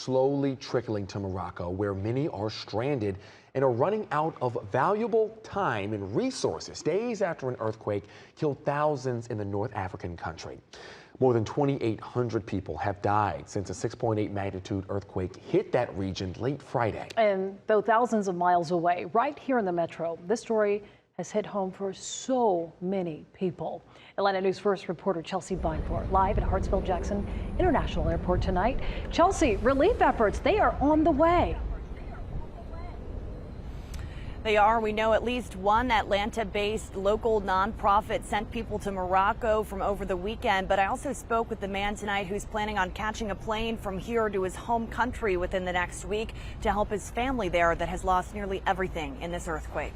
slowly trickling to Morocco, where many are stranded and are running out of valuable time and resources days after an earthquake killed thousands in the North African country. More than 2,800 people have died since a 6.8 magnitude earthquake hit that region late Friday. And though thousands of miles away, right here in the metro, this story has hit home for so many people. Atlanta News First reporter Chelsea Bynford live at Hartsfield-Jackson International Airport tonight. Chelsea, relief efforts, they are on the way. They are. We know at least one Atlanta-based local nonprofit sent people to Morocco from over the weekend. But I also spoke with the man tonight who's planning on catching a plane from here to his home country within the next week to help his family there that has lost nearly everything in this earthquake.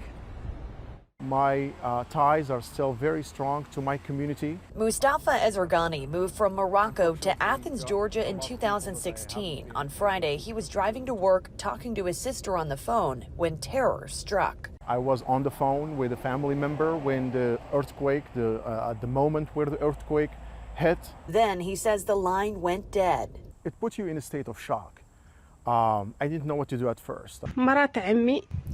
My ties are still very strong to my community. Mustafa Ezergani moved from Morocco to Athens, Georgia in 2016. On Friday, he was driving to work, talking to his sister on the phone when terror struck. I was on the phone with a family member when the earthquake, at the moment where the earthquake hit. Then he says the line went dead. It put you in a state of shock. I didn't know what to do at first.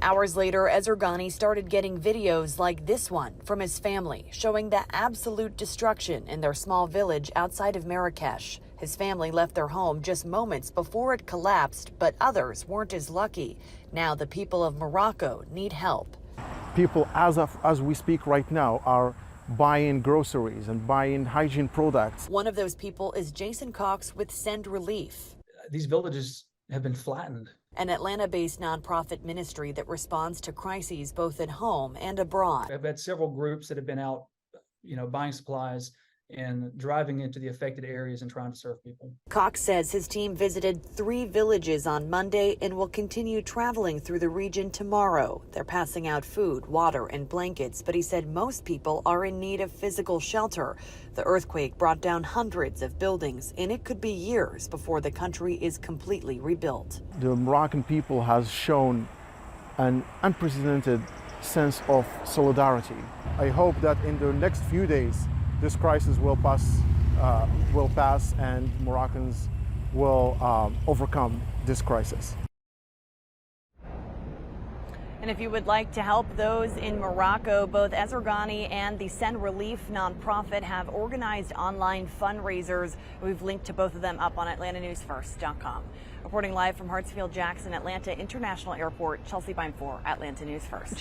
Hours later, Ezergani started getting videos like this one from his family, showing the absolute destruction in their small village outside of Marrakesh. His family left their home just moments before it collapsed, but others weren't as lucky. Now the people of Morocco need help. People, as we speak right now, are buying groceries and buying hygiene products. One of those people is Jason Cox with Send Relief. These villages have been flattened. An Atlanta-based nonprofit ministry that responds to crises both at home and abroad. I've had several groups that have been out, buying supplies and driving into the affected areas and trying to serve people. Cox says his team visited 3 villages on Monday and will continue traveling through the region tomorrow. They're passing out food, water, and blankets, but he said most people are in need of physical shelter. The earthquake brought down hundreds of buildings, and it could be years before the country is completely rebuilt. The Moroccan people has shown an unprecedented sense of solidarity. I hope that in the next few days, this crisis will pass and Moroccans will overcome this crisis. And if you would like to help those in Morocco, both Ezergani and the Send Relief nonprofit have organized online fundraisers. We've linked to both of them up on AtlantaNewsFirst.com. Reporting live from Hartsfield-Jackson Atlanta International Airport, Chelsea Bynford, Atlanta News First.